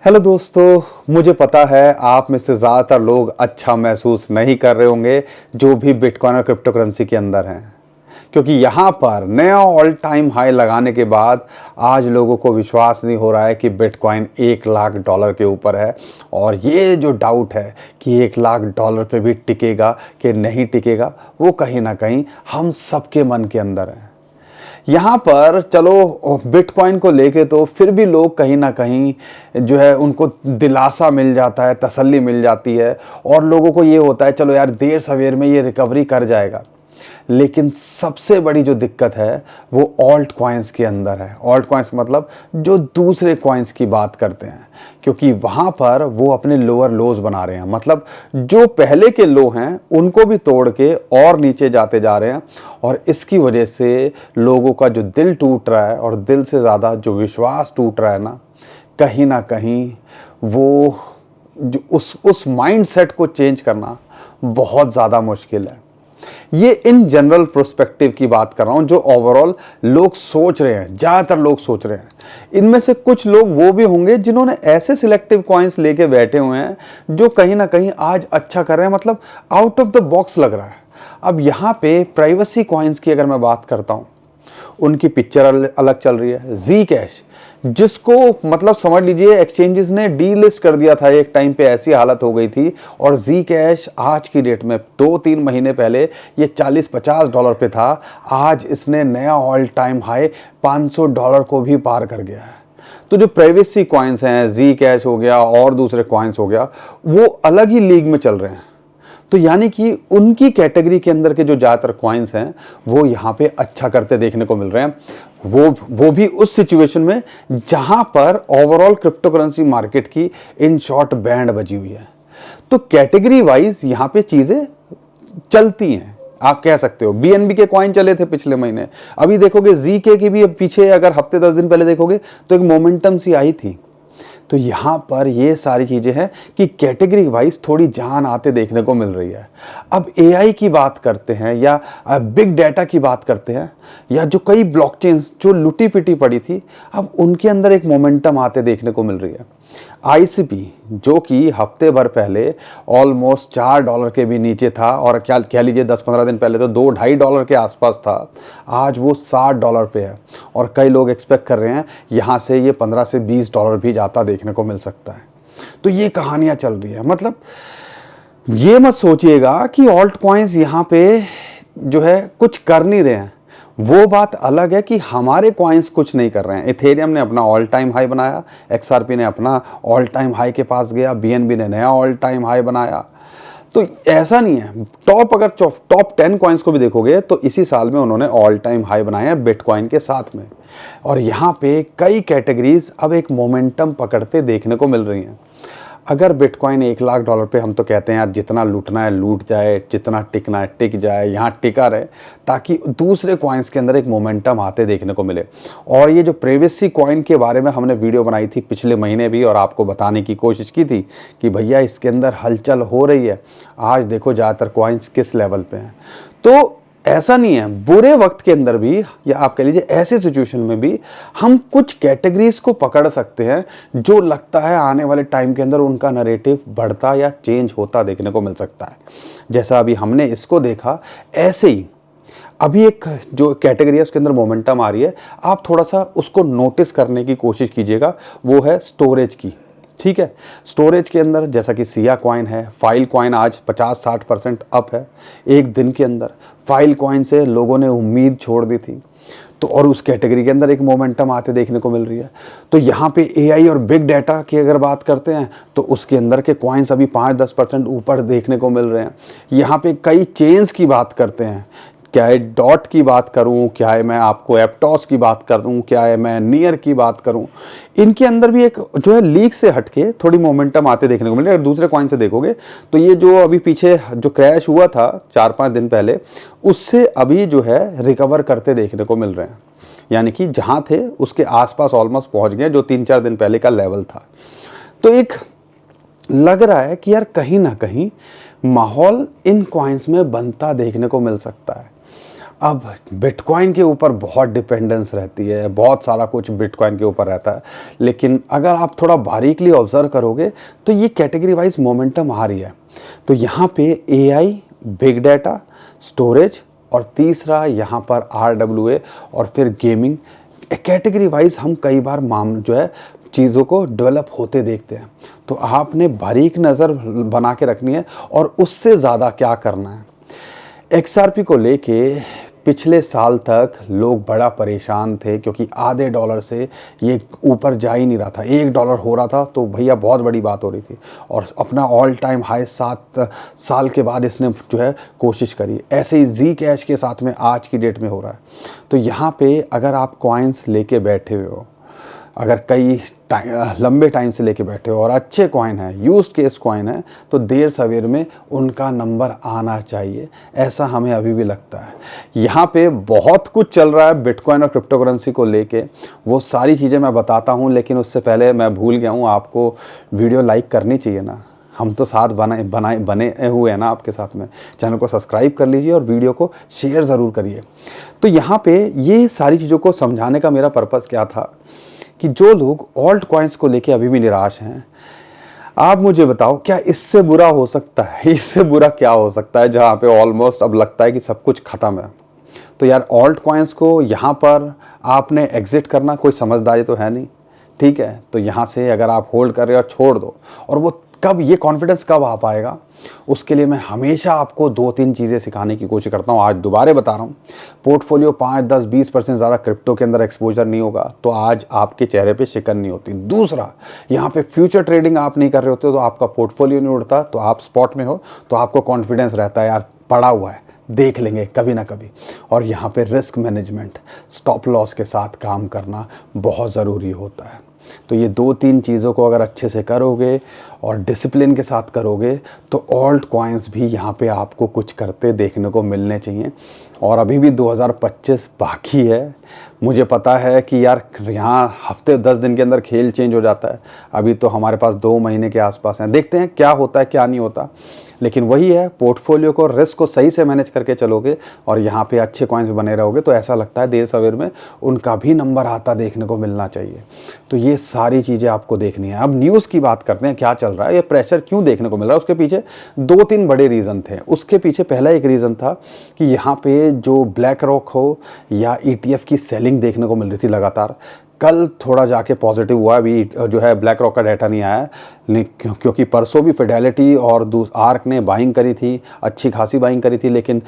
Hello दोस्तों, मुझे पता है आप में से ज़्यादातर लोग अच्छा महसूस नहीं कर रहे होंगे जो भी बिटकॉइन और क्रिप्टो करेंसी के अंदर हैं, क्योंकि यहाँ पर नया ऑल टाइम हाई लगाने के बाद आज लोगों को विश्वास नहीं हो रहा है कि बिटकॉइन $1,00,000 के ऊपर है। और ये जो डाउट है कि $1,00,000 पे भी टिकेगा कि नहीं टिकेगा, वो कहीं ना कहीं हम सबके मन के अंदर है। यहाँ पर चलो बिटकॉइन को लेके तो फिर भी लोग कहीं ना कहीं जो है उनको दिलासा मिल जाता है, तसल्ली मिल जाती है और लोगों को ये होता है चलो यार देर सवेर में ये रिकवरी कर जाएगा। लेकिन सबसे बड़ी जो दिक्कत है वो ऑल्ट कॉइन्स के अंदर है। ऑल्ट कॉइन्स मतलब जो दूसरे कॉइन्स की बात करते हैं, क्योंकि वहाँ पर वो अपने लोअर लोज बना रहे हैं, मतलब जो पहले के लो हैं उनको भी तोड़ के और नीचे जाते जा रहे हैं। और इसकी वजह से लोगों का जो दिल टूट रहा है और दिल से ज़्यादा जो विश्वास टूट रहा है ना कहीं वो जो उस माइंडसेट को चेंज करना बहुत ज़्यादा मुश्किल है। ये इन जनरल प्रोस्पेक्टिव की बात कर रहा हूं, जो ओवरऑल लोग सोच रहे हैं, ज़्यादातर लोग सोच रहे हैं। इनमें से कुछ लोग वो भी होंगे जिन्होंने ऐसे सिलेक्टिव कॉइन्स लेके बैठे हुए हैं जो कहीं ना कहीं आज अच्छा कर रहे हैं, मतलब आउट ऑफ द बॉक्स लग रहा है। अब यहाँ पे प्राइवेसी कॉइन्स की अगर मैं बात करता हूँ, उनकी पिक्चर अलग चल रही है। जी कैश, जिसको मतलब समझ लीजिए एक्सचेंजेस ने डीलिस्ट कर दिया था, एक टाइम पे ऐसी हालत हो गई थी। और जी कैश आज की डेट में 2-3 महीने पहले ये $40-50 पे था, आज इसने नया ऑल टाइम हाई $500 को भी पार कर गया है। तो जो प्राइवेसी कॉइन्स हैं, जी कैश हो गया और दूसरे कॉइन्स हो गया, वो अलग ही लीग में चल रहे हैं। तो यानी कि उनकी कैटेगरी के अंदर के जो ज़्यादातर कॉइन्स हैं वो यहाँ पे अच्छा करते देखने को मिल रहे हैं। वो भी उस सिचुएशन में जहाँ पर ओवरऑल क्रिप्टो करेंसी मार्केट की इन शॉर्ट बैंड बजी हुई है। तो कैटेगरी वाइज यहाँ पे चीज़ें चलती हैं। आप कह सकते हो बीएनबी के कॉइन चले थे पिछले महीने, अभी देखोगे जीके की भी पीछे अगर हफ्ते 10 दिन पहले देखोगे तो एक मोमेंटम सी आई थी। तो यहाँ पर ये सारी चीज़ें हैं कि कैटेगरी वाइज थोड़ी जान आते देखने को मिल रही है। अब एआई की बात करते हैं या बिग डाटा की बात करते हैं, या जो कई ब्लॉकचेन्स जो लुटी पिटी पड़ी थी, अब उनके अंदर एक मोमेंटम आते देखने को मिल रही है। आईसीपी जो कि हफ्ते भर पहले ऑलमोस्ट $4 के भी नीचे था, और क्या कह लीजिए 10-15 दिन पहले तो $2-2.5 के आसपास था, आज वो $60 पे है। और कई लोग एक्सपेक्ट कर रहे हैं यहाँ से ये $15 से $20 भी जाता देखने को मिल सकता है। तो ये कहानियाँ चल रही है। मतलब ये मत सोचिएगा कि ऑल्ट कॉइन्स यहाँ पे जो है कुछ कर नहीं रहे हैं। वो बात अलग है कि हमारे कॉइन्स कुछ नहीं कर रहे हैं। इथेरियम ने अपना ऑल टाइम हाई बनाया, एक्सआरपी ने अपना ऑल टाइम हाई के पास गया, बीएनबी ने नया ऑल टाइम हाई बनाया। तो ऐसा नहीं है, अगर टॉप 10 कॉइन्स को भी देखोगे तो इसी साल में उन्होंने ऑल टाइम हाई बनाया है बिटकॉइन के साथ में। और यहाँ पे कई कैटेगरीज अब एक मोमेंटम पकड़ते देखने को मिल रही हैं। अगर बिटकॉइन $1,00,000 पे, हम तो कहते हैं यार जितना लूटना है लूट जाए, जितना टिकना है टिक जाए, यहाँ टिका रहे, ताकि दूसरे कॉइन्स के अंदर एक मोमेंटम आते देखने को मिले। और ये जो प्राइवेसी कॉइन के बारे में हमने वीडियो बनाई थी पिछले महीने भी, और आपको बताने की कोशिश की थी कि भैया इसके अंदर हलचल हो रही है। आज देखो ज़्यादातर कॉइन्स किस लेवल पे हैं। तो ऐसा नहीं है, बुरे वक्त के अंदर भी, या आप कह लीजिए ऐसे सिचुएशन में भी, हम कुछ कैटेगरीज को पकड़ सकते हैं जो लगता है आने वाले टाइम के अंदर उनका नैरेटिव बढ़ता या चेंज होता देखने को मिल सकता है। जैसा अभी हमने इसको देखा, ऐसे ही अभी एक जो कैटेगरी है उसके अंदर मोमेंटम आ रही है। आप थोड़ा सा उसको नोटिस करने की कोशिश कीजिएगा, वो है स्टोरेज की। ठीक है, स्टोरेज के अंदर जैसा कि सिया कॉइन है, फाइल कॉइन आज 50-60% अप है एक दिन के अंदर। फाइल कॉइन से लोगों ने उम्मीद छोड़ दी थी, तो और उस कैटेगरी के अंदर एक मोमेंटम आते देखने को मिल रही है। तो यहाँ पे एआई और बिग डाटा की अगर बात करते हैं तो उसके अंदर के कॉइन्स अभी 5-10% ऊपर देखने को मिल रहे हैं। यहाँ पे कई चेन्स की बात करते हैं, क्या है डॉट की बात करूं, क्या है मैं आपको एप्टॉस की बात करूं, क्या है मैं नियर की बात करूं, इनके अंदर भी एक जो है लीक से हटके थोड़ी मोमेंटम आते देखने को मिल रहा है। अगर दूसरे कॉइन से देखोगे तो ये जो अभी पीछे जो क्रैश हुआ था 4-5 दिन पहले, उससे अभी जो है रिकवर करते देखने को मिल रहे हैं। यानी कि जहां थे उसके आसपास ऑलमोस्ट पहुंच गए, जो 3-4 दिन पहले का लेवल था। तो एक लग रहा है कि यार कहीं ना कहीं माहौल इन कॉइन्स में बनता देखने को मिल सकता है। अब बिटकॉइन के ऊपर बहुत डिपेंडेंस रहती है, बहुत सारा कुछ बिटकॉइन के ऊपर रहता है, लेकिन अगर आप थोड़ा बारीकली ऑब्जर्व करोगे तो ये कैटेगरी वाइज मोमेंटम आ रही है। तो यहाँ पे एआई, बिग डाटा, स्टोरेज और तीसरा यहाँ पर आरडब्ल्यूए और फिर गेमिंग, कैटेगरी वाइज हम कई बार जो है चीज़ों को डेवलप होते देखते हैं। तो आपने बारीक नज़र बना के रखनी है और उससे ज़्यादा क्या करना है। एक्सआरपी को लेके पिछले साल तक लोग बड़ा परेशान थे क्योंकि आधे डॉलर से ये ऊपर जा ही नहीं रहा था। $1 हो रहा था तो भैया बहुत बड़ी बात हो रही थी, और अपना ऑल टाइम हाई 7 साल के बाद इसने जो है कोशिश करी। ऐसे ही जी कैश के साथ में आज की डेट में हो रहा है। तो यहाँ पे अगर आप कॉइन्स लेके बैठे हुए हो, अगर कई लंबे टाइम से लेके बैठे हो और अच्छे कॉइन है, यूज्ड केस कॉइन है, तो देर सवेर में उनका नंबर आना चाहिए, ऐसा हमें अभी भी लगता है। यहाँ पे बहुत कुछ चल रहा है बिटकॉइन और क्रिप्टो करेंसी को लेके, वो सारी चीज़ें मैं बताता हूँ, लेकिन उससे पहले मैं भूल गया हूँ, आपको वीडियो लाइक करनी चाहिए ना। हम तो साथ बने हुए हैं ना आपके साथ में। चैनल को सब्सक्राइब कर लीजिए और वीडियो को शेयर ज़रूर करिए। तो यहाँ पे ये सारी चीज़ों को समझाने का मेरा पर्पज़ क्या था कि जो लोग ऑल्ट कॉइन्स को लेके अभी भी निराश हैं, आप मुझे बताओ क्या इससे बुरा हो सकता है? इससे बुरा क्या हो सकता है जहाँ पे ऑलमोस्ट अब लगता है कि सब कुछ ख़त्म है। तो यार ऑल्ट कॉइन्स को यहाँ पर आपने एग्जिट करना कोई समझदारी तो है नहीं, ठीक है। तो यहाँ से अगर आप होल्ड कर रहे हो छोड़ दो, और वो कब, ये कॉन्फिडेंस कब आ पाएगा, उसके लिए मैं हमेशा आपको 2-3 चीज़ें सिखाने की कोशिश करता हूँ। आज दोबारा बता रहा हूँ, पोर्टफोलियो 5, 10, 20% ज़्यादा क्रिप्टो के अंदर एक्सपोजर नहीं होगा तो आज आपके चेहरे पे शिकन नहीं होती। दूसरा, यहाँ पे फ्यूचर ट्रेडिंग आप नहीं कर रहे होते तो आपका पोर्टफोलियो नहीं उड़ता, तो आप स्पॉट में हो तो आपको कॉन्फिडेंस रहता है यार पड़ा हुआ है, देख लेंगे कभी ना कभी। और यहाँ पे रिस्क मैनेजमेंट, स्टॉप लॉस के साथ काम करना बहुत ज़रूरी होता है। तो ये 2-3 चीज़ों को अगर अच्छे से करोगे और डिसिप्लिन के साथ करोगे तो ऑल्ट कॉइन्स भी यहाँ पे आपको कुछ करते देखने को मिलने चाहिए। और अभी भी 2025 बाकी है। मुझे पता है कि यार यहाँ हफ्ते 10 दिन के अंदर खेल चेंज हो जाता है। अभी तो हमारे पास 2 महीने के आसपास हैं, देखते हैं क्या होता है क्या नहीं होता। लेकिन वही है, पोर्टफोलियो को, रिस्क को सही से मैनेज करके चलोगे और यहाँ पे अच्छे कॉइन्स बने रहोगे तो ऐसा लगता है देर सवेर में उनका भी नंबर आता देखने को मिलना चाहिए। तो ये सारी चीज़ें आपको देखनी है। अब न्यूज़ की बात करते हैं, क्या चल रहा है, ये प्रेशर क्यों देखने को मिल रहा है। उसके पीछे 2-3 बड़े रीज़न थे। उसके पीछे पहला एक रीज़न था कि यहाँ पे जो ब्लैक रॉक हो या ETF की सेलिंग देखने को मिल रही थी लगातार। कल थोड़ा जाके पॉजिटिव हुआ, अभी जो है ब्लैक रॉक का डाटा नहीं आया है, क्योंकि परसों भी फिडेलिटी और आर्क ने बाइंग करी थी, अच्छी खासी बाइंग करी थी, लेकिन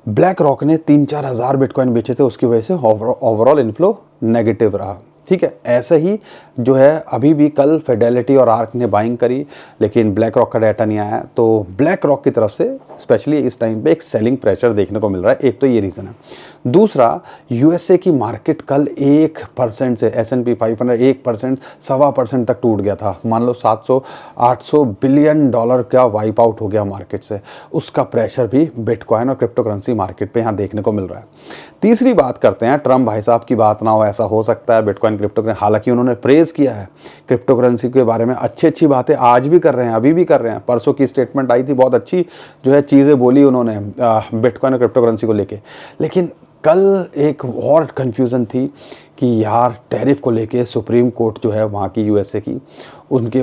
ब्लैक रॉक ने 3-4 हज़ार बिटकॉइन बेचे थे, उसकी वजह से ओवरऑल इन्फ्लो नेगेटिव रहा। ठीक है, ऐसे ही जो है अभी भी कल फिडेलिटी और आर्क ने बाइंग करी, लेकिन ब्लैक रॉक का डाटा नहीं आया। तो ब्लैक रॉक की तरफ से स्पेशली इस टाइम पे एक सेलिंग प्रेशर देखने को मिल रहा है। एक तो ये रीज़न है। दूसरा, यूएसए की मार्केट कल 1% से, S&P 500 1%, 1.25% तक टूट गया था। मान लो 700-800 बिलियन डॉलर का वाइप आउट हो गया मार्केट से। उसका प्रेशर भी बिटकॉइन और क्रिप्टो करेंसी मार्केट पे यहाँ देखने को मिल रहा है। तीसरी बात करते हैं, ट्रम्प भाई साहब की बात ना हो ऐसा हो सकता है बिटकॉइन क्रिप्टो करेंसी, हालांकि उन्होंने प्रेज किया है क्रिप्टो करेंसी के बारे में, अच्छी बातें आज भी कर रहे हैं, अभी भी कर रहे हैं। परसों की स्टेटमेंट आई थी, बहुत अच्छी जो है चीज़ें बोली उन्होंने बिटकॉइन और क्रिप्टो करेंसी को लेके। लेकिन कल एक और कन्फ्यूज़न थी कि यार टैरिफ को लेके सुप्रीम कोर्ट जो है वहाँ की यूएसए की, उनके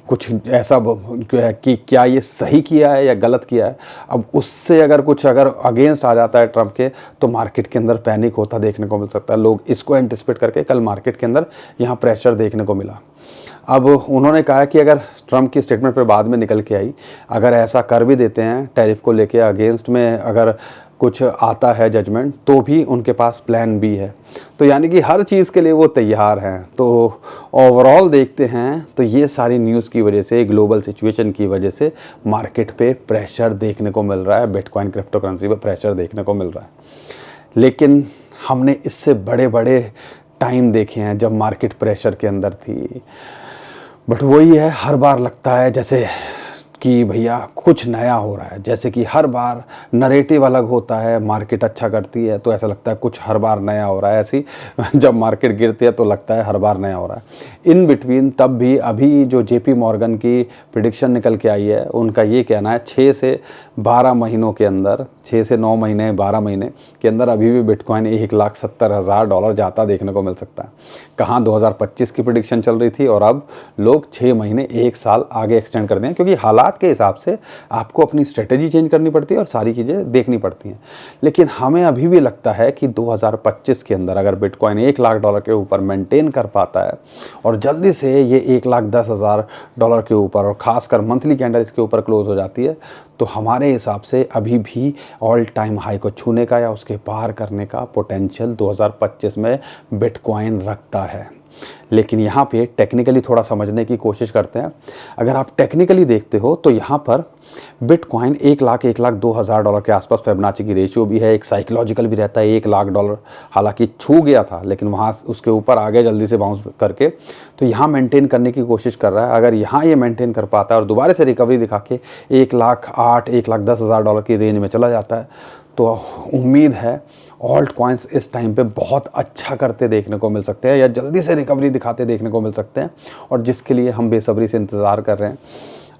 कुछ ऐसा जो है कि क्या ये सही किया है या गलत किया है। अब उससे अगर अगेंस्ट आ जाता है ट्रम्प के तो मार्केट के अंदर पैनिक होता देखने को मिल सकता है। लोग इसको एंटिसिपेट करके कल मार्केट के अंदर यहाँ प्रेशर देखने को मिला। अब उन्होंने कहा कि अगर ट्रम्प की स्टेटमेंट पर बाद में निकल के आई, अगर ऐसा कर भी देते हैं टैरिफ को लेके अगेंस्ट में अगर कुछ आता है जजमेंट, तो भी उनके पास प्लान बी है। तो यानी कि हर चीज़ के लिए वो तैयार हैं। तो ओवरऑल देखते हैं तो ये सारी न्यूज़ की वजह से, ग्लोबल सिचुएशन की वजह से मार्केट पे प्रेशर देखने को मिल रहा है, बिटकॉइन क्रिप्टो करेंसी पे प्रेशर देखने को मिल रहा है। लेकिन हमने इससे बड़े बड़े टाइम देखे हैं जब मार्केट प्रेशर के अंदर थी। बट वही है, हर बार लगता है जैसे कि भैया कुछ नया हो रहा है। जैसे कि हर बार नरेटिव अलग होता है, मार्केट अच्छा करती है तो ऐसा लगता है कुछ हर बार नया हो रहा है, ऐसी जब मार्केट गिरती है तो लगता है हर बार नया हो रहा है। इन बिटवीन तब भी अभी जो JP मॉर्गन की प्रिडिक्शन निकल के आई है, उनका ये कहना है 6 से 12 महीनों के अंदर, 6 से 9 महीने 12 महीने के अंदर अभी भी बिटकॉइन $1,70,000 जाता देखने को मिल सकता है। कहाँ 2025 की प्रिडिक्शन चल रही थी और अब लोग 6 महीने 1 साल आगे एक्सटेंड कर दें, क्योंकि हालात के हिसाब से आपको अपनी स्ट्रेटेजी चेंज करनी पड़ती है और सारी चीज़ें देखनी पड़ती हैं। लेकिन हमें अभी भी लगता है कि 2025 के अंदर अगर बिटकॉइन $1,00,000 के ऊपर मेंटेन कर पाता है और जल्दी से ये $1,10,000 के ऊपर और ख़ासकर मंथली कैंडल इसके ऊपर क्लोज हो जाती है, तो हमारे हिसाब से अभी भी ऑल टाइम हाई को छूने का या उसके पार करने का पोटेंशियल 2025 में बिटकॉइन रखता है। लेकिन यहाँ पे टेक्निकली थोड़ा समझने की कोशिश करते हैं। अगर आप टेक्निकली देखते हो तो यहाँ पर बिटकॉइन $1,02,000 के आसपास फिबोनाची की रेशियो भी है, एक साइकोलॉजिकल भी रहता है। $1,00,000 हालांकि छू गया था लेकिन वहाँ उसके ऊपर आगे जल्दी से बाउंस करके तो यहाँ मेंटेन करने की कोशिश कर रहा है। अगर यहाँ ये मेंटेन कर पाता है और दोबारा से रिकवरी दिखा के $1,08,000 $1,10,000 की रेंज में चला जाता है तो उम्मीद है ऑल्ट कॉइन्स इस टाइम पे बहुत अच्छा करते देखने को मिल सकते हैं या जल्दी से रिकवरी दिखाते देखने को मिल सकते हैं, और जिसके लिए हम बेसब्री से इंतज़ार कर रहे हैं।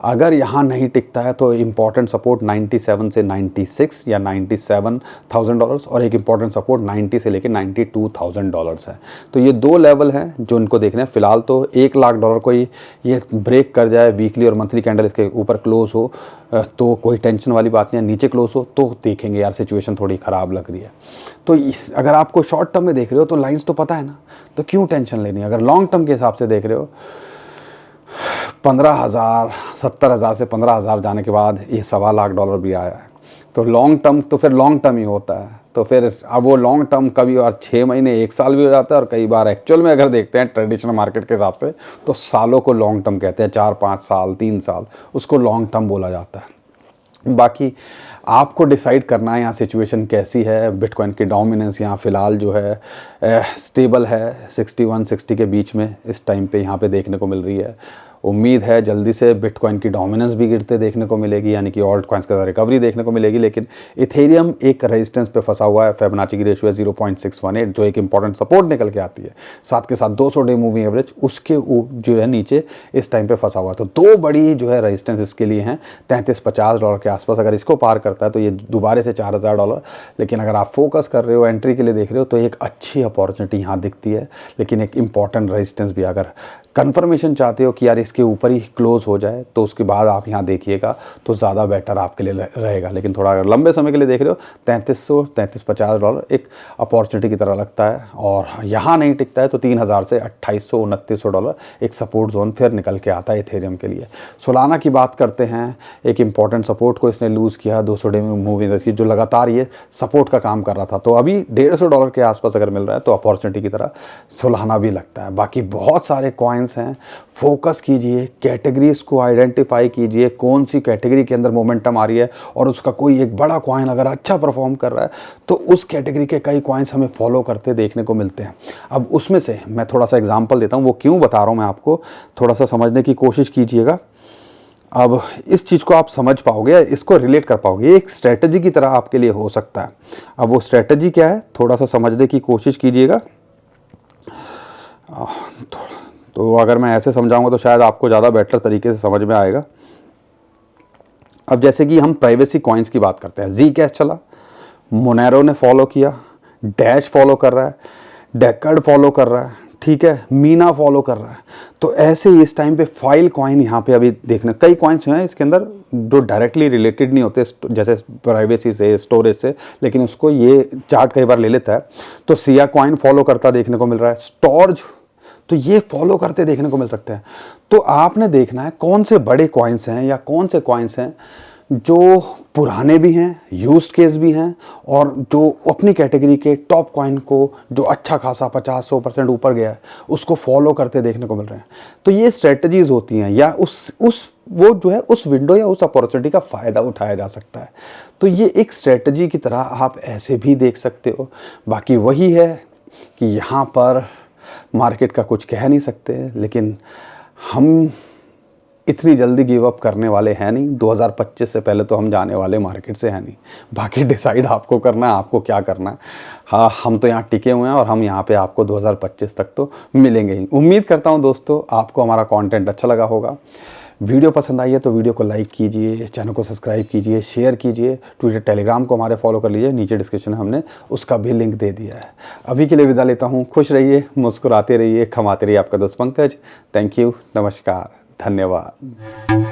अगर यहाँ नहीं टिकता है तो इम्पॉर्टेंट सपोर्ट 97 से 96 या $97,000 और एक इम्पॉर्टेंट सपोर्ट 90 से लेकर $92,000 है। तो ये दो लेवल हैं जो इनको देखना है। फिलहाल तो $1,00,000 को ये ब्रेक कर जाए, वीकली और मंथली कैंडल इसके ऊपर क्लोज हो तो कोई टेंशन वाली बात नहीं है, नीचे क्लोज हो तो देखेंगे यार सिचुएशन थोड़ी ख़राब लग रही है। तो अगर आपको शॉर्ट टर्म में देख रहे हो तो लाइन्स तो पता है ना, तो क्यों टेंशन लेनी। अगर लॉन्ग टर्म के हिसाब से देख रहे हो 15,000 70,000 से 15,000 जाने के बाद ये $1,25,000 भी आया है, तो लॉन्ग टर्म तो फिर लॉन्ग टर्म ही होता है। तो फिर अब वो लॉन्ग टर्म कभी बार 6 महीने 1 साल भी हो जाता है और कई बार एक्चुअल में अगर देखते हैं ट्रेडिशनल मार्केट के हिसाब से तो सालों को लॉन्ग टर्म कहते हैं। 4-5 साल 3 साल उसको लॉन्ग टर्म बोला जाता है। बाकी आपको डिसाइड करना है यहाँ सिचुएशन कैसी है। बिटकॉइन की डोमिनेंस यहाँ फ़िलहाल जो है स्टेबल है 61-60 के बीच में इस टाइम पे यहाँ पे देखने को मिल रही है। उम्मीद है जल्दी से बिटकॉइन की डोमिनेंस भी गिरते देखने को मिलेगी, यानी कि ऑल्ट कॉइन्स का रिकवरी देखने को मिलेगी। लेकिन इथेरियम एक रेजिस्टेंस पे फंसा हुआ है, फिबोनाची की रेशियो है 0.618 जो एक इंपॉर्टेंट सपोर्ट निकल के आती है। साथ के साथ 200 डे मूविंग एवरेज उसके जो है नीचे इस टाइम पे फंसा हुआ है। तो दो बड़ी जो है रेजिस्टेंस इसके लिए हैं $33-50 के आसपास। अगर इसको पार करता है तो ये दोबारा से $4,000। लेकिन अगर आप फोकस कर रहे हो, एंट्री के लिए देख रहे हो, तो एक अच्छी अपॉर्चुनिटी यहाँ दिखती है। लेकिन एक इंपॉर्टेंट रेजिस्टेंस भी, अगर कंफर्मेशन चाहते हो कि यार इसके ऊपर ही क्लोज हो जाए तो उसके बाद आप यहाँ देखिएगा तो ज़्यादा बेटर आपके लिए रहेगा। लेकिन थोड़ा अगर लंबे समय के लिए देख रहे हो $3350 एक अपॉर्चुनिटी की तरह लगता है। और यहाँ नहीं टिकता है तो 3,000 से $2,800-$2,900 एक सपोर्ट जोन फिर निकल के आता है इथेरियम के लिए। सोलाना की बात करते हैं, एक इंपॉर्टेंट सपोर्ट को इसने लूज़ किया 200 डे मूविंग एवरेज जो लगातार ये सपोर्ट का काम कर रहा था। तो अभी $150 के आसपास अगर मिल रहा है तो अपॉर्चुनिटी की तरह सोलाना भी लगता है। बाकी बहुत सारे कॉइन्स हैं, फोकस कीजिए, कैटेगरीज को आइडेंटिफाई कीजिए, कौन सी कैटेगरी के अंदर मोमेंटम आ रही है और उसका कोई एक बड़ा कॉइन अगर अच्छा परफॉर्म कर रहा है तो उस कैटेगरी के कई कॉइन्स हमें फॉलो करते देखने को मिलते हैं। अब उसमें से मैं थोड़ा सा एग्जांपल देता हूं, वो क्यों बता रहा हूं मैं आपको, थोड़ा सा समझने की कोशिश कीजिएगा। अब इस चीज़ को आप समझ पाओगे, इसको रिलेट कर पाओगे, एक स्ट्रेटजी की तरह आपके लिए हो सकता है। अब वो स्ट्रेटजी क्या है थोड़ा सा समझने की कोशिश कीजिएगा। तो अगर मैं ऐसे समझाऊंगा तो शायद आपको ज़्यादा बेटर तरीके से समझ में आएगा। अब जैसे कि हम प्राइवेसी कॉइन्स की बात करते हैं, जी कैश चला, मोनेरो ने फॉलो किया, डैश फॉलो कर रहा है, डेकर्ड फॉलो कर रहा है, ठीक है, मीना फॉलो कर रहा है। तो ऐसे ही इस टाइम पे फाइल कॉइन यहाँ पे अभी देखने कई कॉइन्स हैं इसके अंदर जो डायरेक्टली रिलेटेड नहीं होते जैसे प्राइवेसी से, स्टोरेज से, लेकिन उसको ये चार्ट कई बार ले लेता है। तो सिया कॉइन फॉलो करता देखने को मिल रहा है, स्टोर्ज तो ये फॉलो करते देखने को मिल सकते हैं। तो आपने देखना है कौन से बड़े कॉइन्स हैं या कौन से कॉइन्स हैं जो पुराने भी हैं, यूज्ड केस भी हैं, और जो अपनी कैटेगरी के टॉप कॉइन को जो अच्छा खासा 50-100% ऊपर गया है उसको फॉलो करते देखने को मिल रहे हैं। तो ये स्ट्रेटजीज होती हैं या वो जो है उस विंडो या उस अपॉर्चुनिटी का फ़ायदा उठाया जा सकता है। तो ये एक स्ट्रेटजी की तरह आप ऐसे भी देख सकते हो। बाकी वही है कि यहाँ पर मार्केट का कुछ कह नहीं सकते, लेकिन हम इतनी जल्दी गिव अप करने वाले हैं नहीं। 2025 से पहले तो हम जाने वाले मार्केट से हैं नहीं। बाकी डिसाइड आपको करना है, आपको क्या करना है। हाँ, हम तो यहाँ टिके हुए हैं और हम यहाँ पे आपको 2025 तक तो मिलेंगे ही। उम्मीद करता हूँ दोस्तों आपको हमारा कंटेंट अच्छा लगा होगा। वीडियो पसंद आई है तो वीडियो को लाइक कीजिए, चैनल को सब्सक्राइब कीजिए, शेयर कीजिए, ट्विटर टेलीग्राम को हमारे फॉलो कर लीजिए, नीचे डिस्क्रिप्शन में हमने उसका भी लिंक दे दिया है। अभी के लिए विदा लेता हूँ। खुश रहिए, मुस्कुराते रहिए, कमाते रहिए। आपका दोस्त पंकज। थैंक यू, नमस्कार, धन्यवाद।